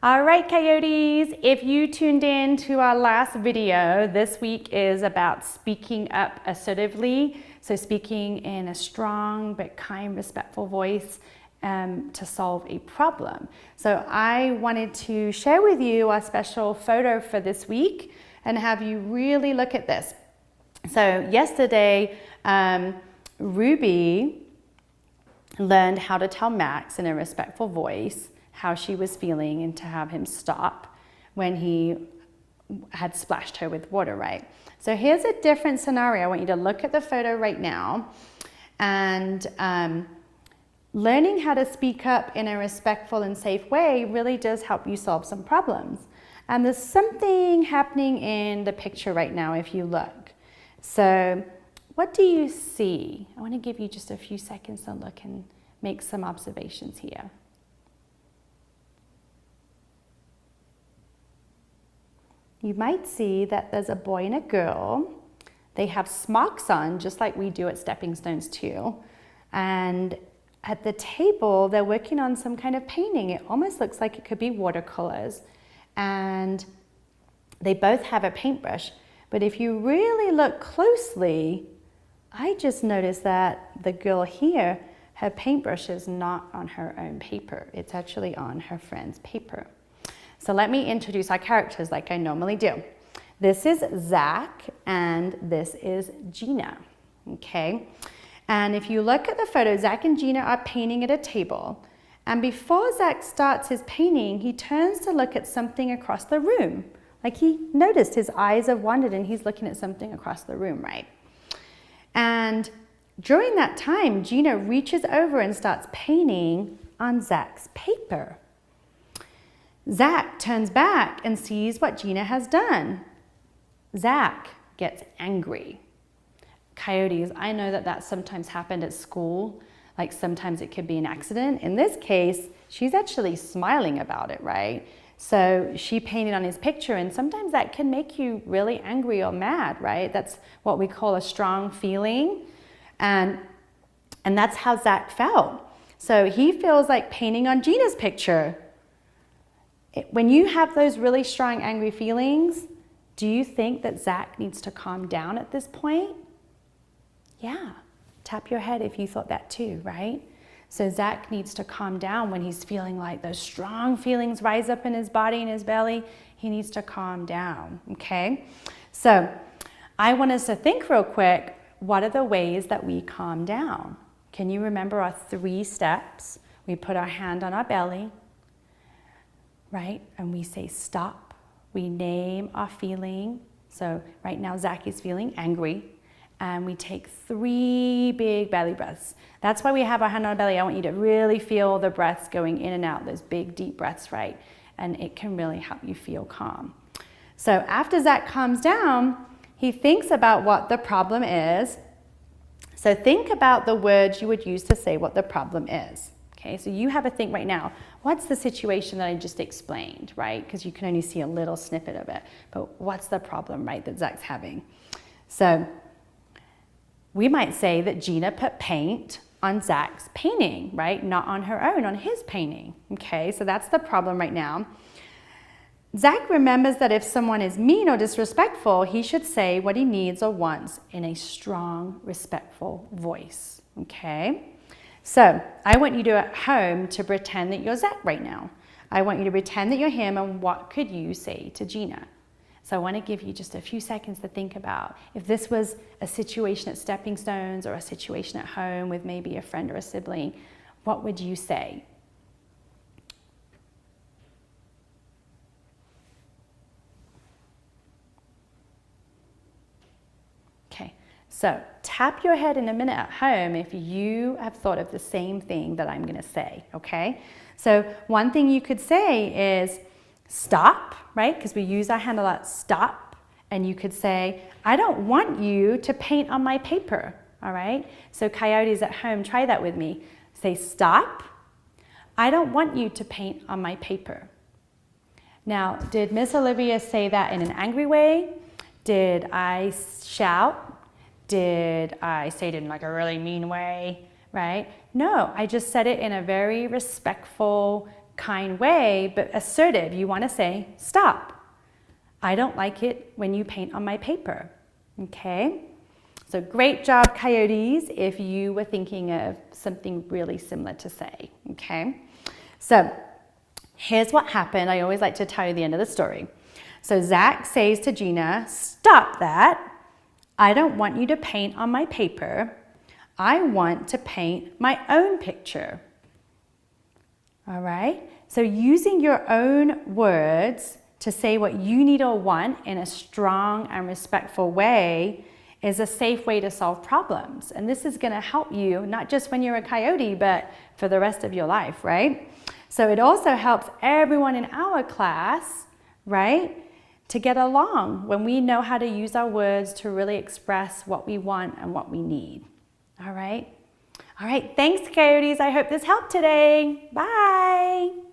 All right, coyotes, if you tuned in to our last video, this week is about speaking up assertively. So speaking in a strong but kind, respectful voice to solve a problem. So I wanted to share with you our special photo for this week and have you really look at this. So yesterday, Ruby learned how to tell Max in a respectful voice how she was feeling and to have him stop when he had splashed her with water, right? So here's a different scenario. I want you to look at the photo right now, and learning how to speak up in a respectful and safe way really does help you solve some problems. And there's something happening in the picture right now if you look. So what do you see? I want to give you just a few seconds to look and make some observations here. You might see that there's a boy and a girl. They have smocks on, just like we do at Stepping Stones too. And at the table, they're working on some kind of painting. It almost looks like it could be watercolors. And they both have a paintbrush. But if you really look closely, I just noticed that the girl here, her paintbrush is not on her own paper. It's actually on her friend's paper. So let me introduce our characters like I normally do. This is Zach and this is Gina, okay? And if you look at the photo, Zach and Gina are painting at a table. And before Zach starts his painting, he turns to look at something across the room. Like he noticed his eyes have wandered and he's looking at something across the room, right? And during that time, Gina reaches over and starts painting on Zach's paper. Zach turns back and sees what Gina has done. Zach gets angry. Coyotes, I know that that sometimes happened at school. Like sometimes it could be an accident. In this case, she's actually smiling about it, right? So she painted on his picture, and sometimes that can make you really angry or mad, right? That's what we call a strong feeling. And that's how Zach felt. So he feels like painting on Gina's picture. When you have those really strong angry feelings, do you think that Zach needs to calm down at this point? Yeah, tap your head if you thought that too, right? So Zach needs to calm down when he's feeling like those strong feelings rise up in his body and his belly. He needs to calm down, okay? So I want us to think real quick, what are the ways that we calm down? Can you remember our 3 steps? We put our hand on our belly, right? And we say stop. We name our feeling. So right now Zach is feeling angry. And we take 3 big belly breaths. That's why we have our hand on our belly. I want you to really feel the breaths going in and out, those big deep breaths, right? And it can really help you feel calm. So after Zach calms down, he thinks about what the problem is. So think about the words you would use to say what the problem is. Okay, so you have a think right now. What's the situation that I just explained, right? Because you can only see a little snippet of it. But what's the problem, right, that Zach's having? So we might say that Gina put paint on Zach's painting, right? Not on her own, on his painting. Okay, so that's the problem right now. Zach remembers that if someone is mean or disrespectful, he should say what he needs or wants in a strong, respectful voice. Okay? So I want you to at home to pretend that you're Zach right now. I want you to pretend that you're him, and what could you say to Gina? So I want to give you just a few seconds to think about if this was a situation at Stepping Stones or a situation at home with maybe a friend or a sibling, what would you say? Okay, so tap your head in a minute at home if you have thought of the same thing that I'm going to say, okay? So one thing you could say is stop, right? Because we use our hand a lot, stop. And you could say, I don't want you to paint on my paper, all right? So coyotes at home, try that with me. Say, stop. I don't want you to paint on my paper. Now, did Miss Olivia say that in an angry way? Did I shout? Did I say it in like a really mean way, right? No, I just said it in a very respectful, kind way, but assertive. You want to say, stop. I don't like it when you paint on my paper. Okay? So great job, coyotes, if you were thinking of something really similar to say. Okay? So here's what happened. I always like to tell you the end of the story. So Zach says to Gina, stop that. I don't want you to paint on my paper. I want to paint my own picture. All right? So using your own words to say what you need or want in a strong and respectful way is a safe way to solve problems. And this is going to help you, not just when you're a coyote, but for the rest of your life, right? So it also helps everyone in our class, right, to get along when we know how to use our words to really express what we want and what we need. All right? All right, thanks, coyotes. I hope this helped today. Bye.